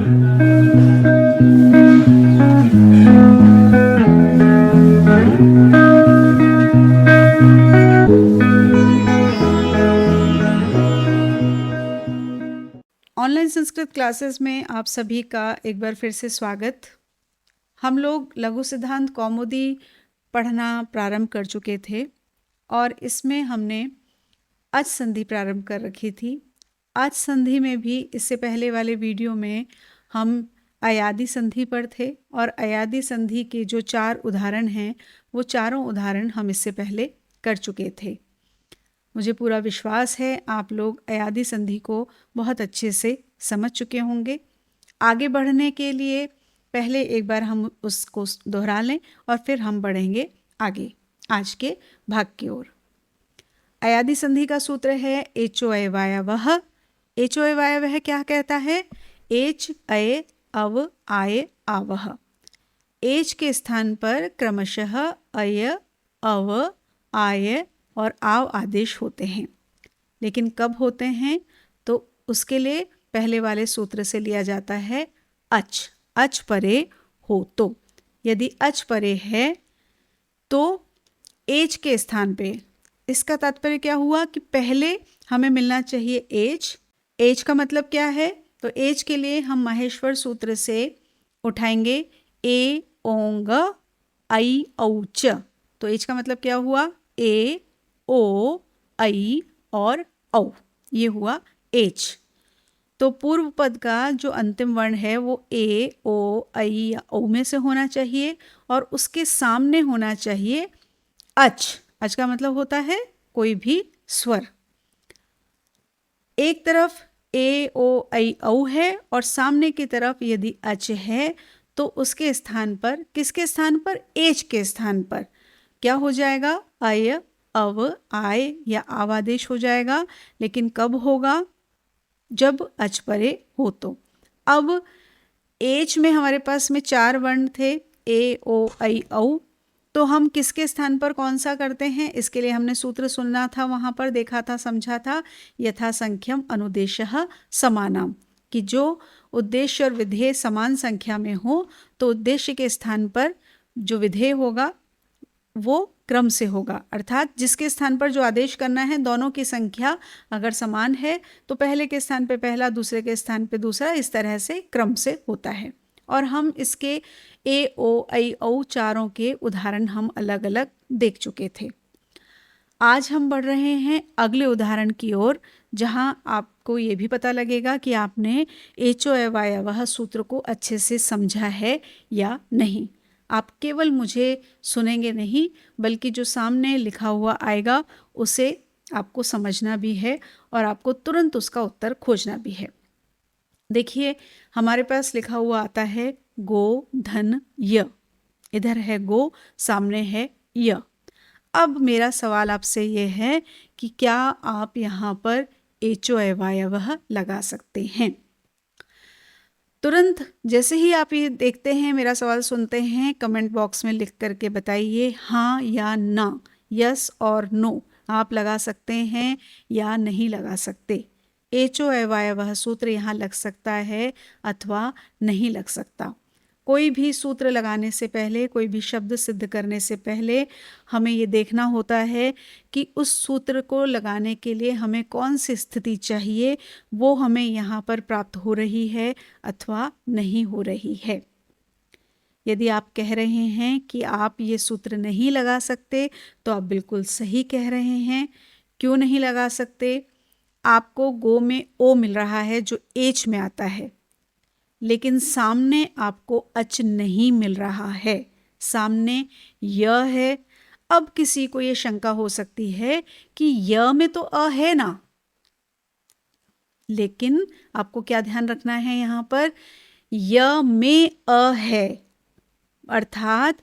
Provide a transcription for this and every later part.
Online Sanskrit classes में आप सभी का एक बार फिर से स्वागत। हम लोग लघु सिद्धांत कौमुदी पढ़ना प्रारंभ कर चुके थे और इसमें हमने अच संधि प्रारंभ कर रखी थी। अच संधि में भी इससे पहले वाले वीडियो में हम अयादि संधि पर थे और अयादि संधि के जो 4 उदाहरण हैं वो चारों उदाहरण हम इससे पहले कर चुके थे। मुझे पूरा विश्वास है आप लोग अयादि संधि को बहुत अच्छे से समझ चुके होंगे। आगे बढ़ने के लिए पहले एक बार हम उसको दोहरा लें और फिर हम बढ़ेंगे आगे आज के भाग की ओर। अयादि संधि का सूत्र है एचो अय वायवः। एचो अय वायवः क्या कहता है? एच अय अव आय आवः। एच के स्थान पर क्रमशः अय अव आय और आव आदेश होते हैं, लेकिन कब होते हैं तो उसके लिए पहले वाले सूत्र से लिया जाता है अच। अच परे हो तो, यदि अच परे है तो एच के स्थान पे, इसका तात्पर्य क्या हुआ कि पहले हमें मिलना चाहिए एच। एच का मतलब क्या है? तो एच के लिए हम माहेश्वर सूत्र से उठाएंगे ए ओंग आई औच। तो एच का मतलब क्या हुआ? ए ओ आई और औ, ये हुआ एच। तो पूर्व पद का जो अंतिम वर्ण है वो ए ओ आई या ओ में से होना चाहिए और उसके सामने होना चाहिए अच। अच का मतलब होता है कोई भी स्वर। एक तरफ ए ओ आई औ है और सामने की तरफ यदि अच है तो उसके स्थान पर, किसके स्थान पर? एच के स्थान पर क्या हो जाएगा? अय अव आय या आवादेश हो जाएगा। लेकिन कब होगा? जब अच परे हो तो। अब एच में हमारे पास में 4 वर्ण थे ए ओ आई औ, तो हम किसके स्थान पर कौन सा करते हैं? इसके लिए हमने सूत्र सुनना था, वहाँ पर देखा था, समझा था। यथा संख्यम अनुदेशः समानाम, कि जो उद्देश्य और विधेय समान संख्या में हो तो उद्देश्य के स्थान पर जो विधेय होगा वो क्रम से होगा। अर्थात जिसके स्थान पर जो आदेश करना है दोनों की संख्या अगर समान है तो पहले के स्थान पे पहला, दूसरे के स्थान पे दूसरा, इस तरह से क्रम से होता है। और हम इसके ए ओ आई औ चारों के उदाहरण हम अलग अलग देख चुके थे। आज हम बढ़ रहे हैं अगले उदाहरण की ओर, जहां आपको ये भी पता लगेगा कि आपने एचो अय वायवः सूत्र को अच्छे से समझा है या नहीं। आप केवल मुझे सुनेंगे नहीं बल्कि जो सामने लिखा हुआ आएगा उसे आपको समझना भी है और आपको तुरंत उसका उत्तर खोजना भी है। देखिए हमारे पास लिखा हुआ आता है गो धन य। इधर है गो, सामने है य। अब मेरा सवाल आपसे ये है कि क्या आप यहाँ पर एचो अय वायवः लगा सकते हैं? तुरंत जैसे ही आप ये देखते हैं, मेरा सवाल सुनते हैं, कमेंट बॉक्स में लिख करके बताइए हाँ या ना, यस और नो। आप लगा सकते हैं या नहीं लगा सकते? एचो अय वायवः सूत्र यहाँ लग सकता है अथवा नहीं लग सकता। कोई भी सूत्र लगाने से पहले, कोई भी शब्द सिद्ध करने से पहले हमें ये देखना होता है कि उस सूत्र को लगाने के लिए हमें कौन सी स्थिति चाहिए, वो हमें यहाँ पर प्राप्त हो रही है अथवा नहीं हो रही है। यदि आप कह रहे हैं कि आप ये सूत्र नहीं लगा सकते तो आप बिल्कुल सही कह रहे हैं। क्यों नहीं लगा सकते? आपको गो में ओ मिल रहा है जो एच में आता है, लेकिन सामने आपको अच नहीं मिल रहा है, सामने य है। अब किसी को ये शंका हो सकती है कि य में तो अ है ना, लेकिन आपको क्या ध्यान रखना है यहाँ पर? य में अ है, अर्थात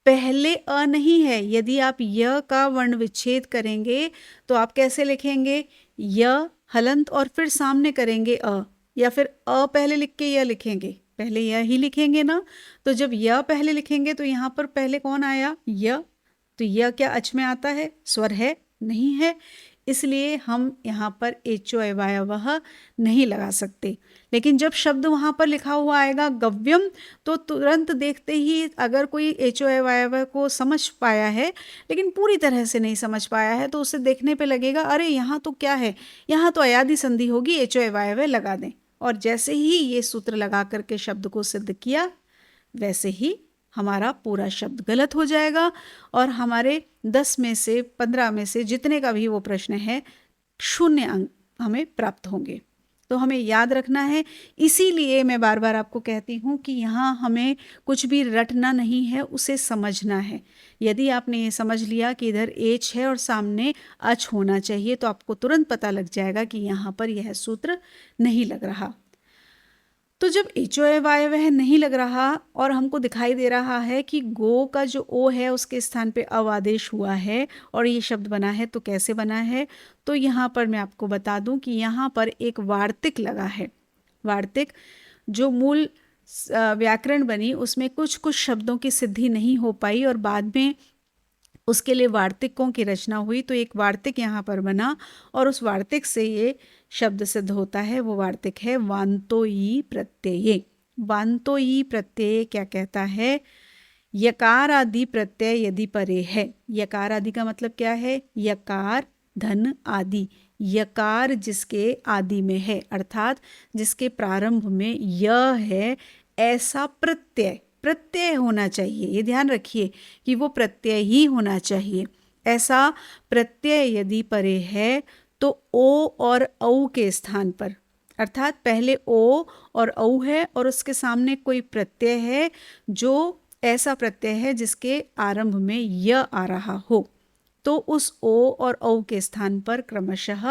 पहले अ नहीं है। यदि आप य का वर्ण विच्छेद करेंगे तो आप कैसे लिखेंगे? य हलंत और फिर सामने करेंगे अ, या फिर अ पहले लिख के य लिखेंगे? पहले य ही लिखेंगे ना। तो जब य पहले लिखेंगे तो यहाँ पर पहले कौन आया? य। तो य क्या अच में आता है? स्वर है? नहीं है। इसलिए हम यहाँ पर एचो अवयवः नहीं लगा सकते। लेकिन जब शब्द वहाँ पर लिखा हुआ आएगा गव्यम, तो तुरंत देखते ही अगर कोई एचो अवयव को समझ पाया है लेकिन पूरी तरह से नहीं समझ पाया है, तो उसे देखने पे लगेगा अरे यहाँ तो क्या है, यहाँ तो अयादि संधि होगी, एचो अवयव लगा दें। और जैसे ही ये सूत्र लगा करके शब्द को सिद्ध किया, वैसे ही हमारा पूरा शब्द गलत हो जाएगा और हमारे 10 में से 15 में से जितने का भी वो प्रश्न है, 0 अंक हमें प्राप्त होंगे। तो हमें याद रखना है, इसीलिए मैं बार बार आपको कहती हूँ कि यहाँ हमें कुछ भी रटना नहीं है, उसे समझना है। यदि आपने ये समझ लिया कि इधर एच है और सामने अच होना चाहिए, तो आपको तुरंत पता लग जाएगा कि यहाँ पर यह सूत्र नहीं लग रहा। तो जब एचो अवयव है नहीं लग रहा और हमको दिखाई दे रहा है कि गो का जो ओ है उसके स्थान पे अव आदेश हुआ है और ये शब्द बना है, तो कैसे बना है? तो यहाँ पर मैं आपको बता दूं कि यहाँ पर एक वार्तिक लगा है। वार्तिक जो मूल व्याकरण बनी उसमें कुछ कुछ शब्दों की सिद्धि नहीं हो पाई और बाद में उसके लिए वार्तिकों की रचना हुई, तो एक वार्तिक यहाँ पर बना और उस वार्तिक से ये शब्द सिद्ध होता है। वो वार्तिक है वान्तोयी प्रत्यय। वान्तोयी प्रत्यय क्या कहता है? यकार आदि प्रत्यय यदि परे है। यकार आदि का मतलब क्या है? यकार धन आदि। यकार जिसके आदि में है, अर्थात जिसके प्रारंभ में य है, ऐसा प्रत्यय प्रत्यय होना चाहिए। ये ध्यान रखिए कि वो प्रत्यय ही होना चाहिए। ऐसा प्रत्यय यदि परे है तो ओ और औ के स्थान पर, अर्थात पहले ओ और औ है और उसके सामने कोई प्रत्यय है जो ऐसा प्रत्यय है जिसके आरंभ में य आ रहा हो, तो उस ओ और औ के स्थान पर क्रमशः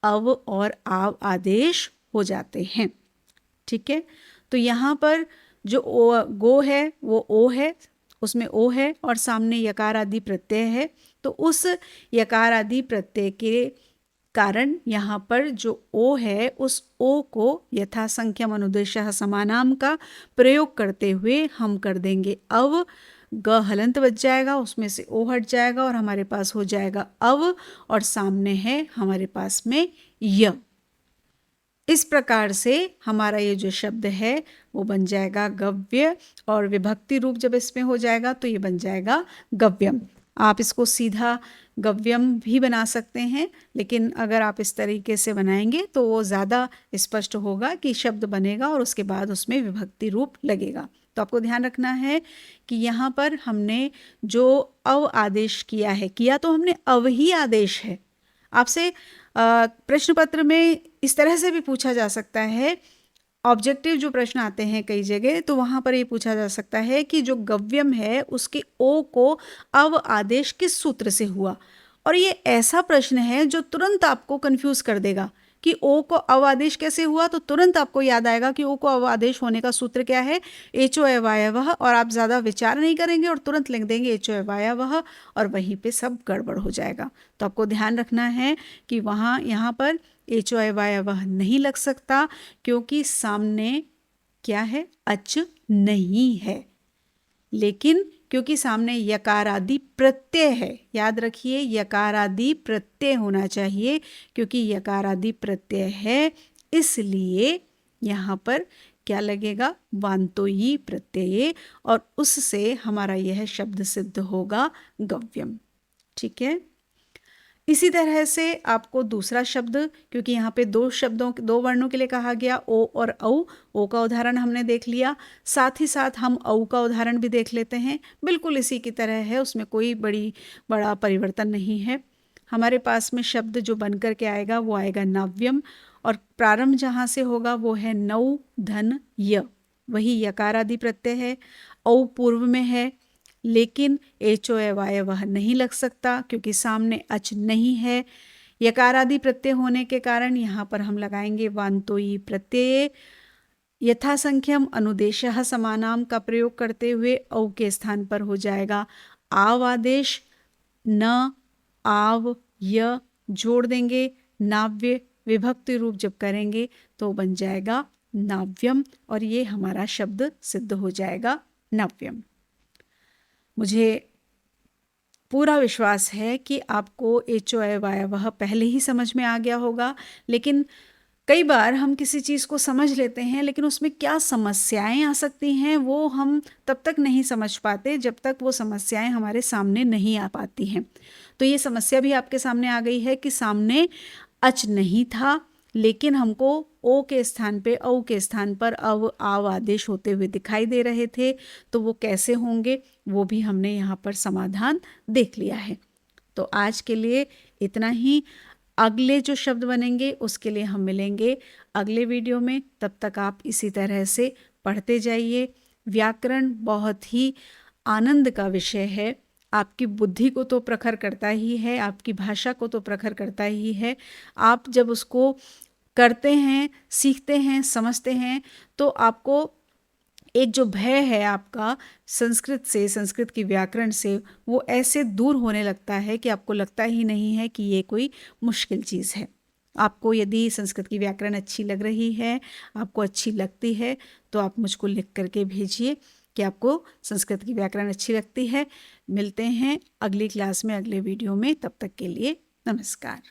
अव और आव आदेश हो जाते हैं। ठीक है, तो यहाँ पर जो ओ गो है वो ओ है, उसमें ओ है और सामने यकार आदि प्रत्यय है, तो उस यकार आदि प्रत्यय के कारण यहाँ पर जो ओ है उस ओ को यथासंख्यम अनुदेशः समानाम का प्रयोग करते हुए हम कर देंगे अव। ग हलंत बच जाएगा, उसमें से ओ हट जाएगा और हमारे पास हो जाएगा अव और सामने है हमारे पास में य। इस प्रकार से हमारा ये जो शब्द है वो बन जाएगा गव्य और विभक्ति रूप जब इसमें हो जाएगा तो ये बन जाएगा गव्यम। आप इसको सीधा गव्यम भी बना सकते हैं, लेकिन अगर आप इस तरीके से बनाएंगे तो वो ज़्यादा स्पष्ट होगा कि शब्द बनेगा और उसके बाद उसमें विभक्ति रूप लगेगा। तो आपको ध्यान रखना है कि यहाँ पर हमने जो अव आदेश किया है, किया तो हमने अव ही आदेश है। आपसे प्रश्न पत्र में इस तरह से भी पूछा जा सकता है, ऑब्जेक्टिव जो प्रश्न आते हैं कई जगह, तो वहाँ पर ये पूछा जा सकता है कि जो गव्यम है उसके ओ को अव आदेश किस सूत्र से हुआ। और ये ऐसा प्रश्न है जो तुरंत आपको कंफ्यूज कर देगा कि ओ को अव आदेश कैसे हुआ, तो तुरंत आपको याद आएगा कि ओ को अव आदेश होने का सूत्र क्या है, एचो अवयवः, और आप ज़्यादा विचार नहीं करेंगे और तुरंत लिख देंगे एचो अवयवः और वहीं पे सब गड़बड़ हो जाएगा। तो आपको ध्यान रखना है कि वहाँ यहाँ पर एचो अवयवः नहीं लग सकता क्योंकि सामने क्या है, अच नहीं है। लेकिन क्योंकि सामने यकार आदि प्रत्यय है, याद रखिए यकार आदि प्रत्यय होना चाहिए, क्योंकि यकार आदि प्रत्यय है इसलिए यहाँ पर क्या लगेगा, वान्तोयी प्रत्यय, और उससे हमारा यह शब्द सिद्ध होगा गव्यम। ठीक है, इसी तरह से आपको दूसरा शब्द, क्योंकि यहाँ पे दो वर्णों के लिए कहा गया ओ और औ, ओ का उदाहरण हमने देख लिया, साथ ही साथ हम औ का उदाहरण भी देख लेते हैं। बिल्कुल इसी की तरह है, उसमें कोई बड़ा परिवर्तन नहीं है। हमारे पास में शब्द जो बन कर के आएगा वो आएगा नाव्यम, और प्रारंभ जहाँ से होगा वो है नौ धन य, वही यकार आदि प्रत्यय है। औ पूर्व में है, लेकिन एचो अवयवः नहीं लग सकता क्योंकि सामने अच नहीं है। यकार आदि प्रत्यय होने के कारण यहाँ पर हम लगाएंगे वान्तोयी प्रत्यय। यथासंख्यम अनुदेशः समानाम का प्रयोग करते हुए औ के स्थान पर हो जाएगा आव आदेश। न आव य जोड़ देंगे, नाव्य विभक्ति रूप जब करेंगे तो बन जाएगा नाव्यम, और ये हमारा शब्द सिद्ध हो जाएगा नव्यम। मुझे पूरा विश्वास है कि आपको एचओआई वायावह पहले ही समझ में आ गया होगा। लेकिन कई बार हम किसी चीज़ को समझ लेते हैं, लेकिन उसमें क्या समस्याएं आ सकती हैं वो हम तब तक नहीं समझ पाते जब तक वो समस्याएं हमारे सामने नहीं आ पाती हैं। तो ये समस्या भी आपके सामने आ गई है कि सामने अच नहीं था, लेकिन हमको ओ के स्थान पे औ के स्थान पर अव आव आदेश होते हुए दिखाई दे रहे थे। तो वो कैसे होंगे वो भी हमने यहाँ पर समाधान देख लिया है। तो आज के लिए इतना ही। अगले जो शब्द बनेंगे उसके लिए हम मिलेंगे अगले वीडियो में। तब तक आप इसी तरह से पढ़ते जाइए। व्याकरण बहुत ही आनंद का विषय है। आपकी बुद्धि को तो प्रखर करता ही है, आपकी भाषा को तो प्रखर करता ही है। आप जब उसको करते हैं, सीखते हैं, समझते हैं, तो आपको एक जो भय है आपका संस्कृत से, संस्कृत की व्याकरण से, वो ऐसे दूर होने लगता है कि आपको लगता ही नहीं है कि ये कोई मुश्किल चीज़ है। आपको यदि संस्कृत की व्याकरण अच्छी लग रही है, आपको अच्छी लगती है, तो आप मुझको लिख करके भेजिए कि आपको संस्कृत की व्याकरण अच्छी लगती है। मिलते हैं अगली क्लास में, अगले वीडियो में। तब तक के लिए नमस्कार।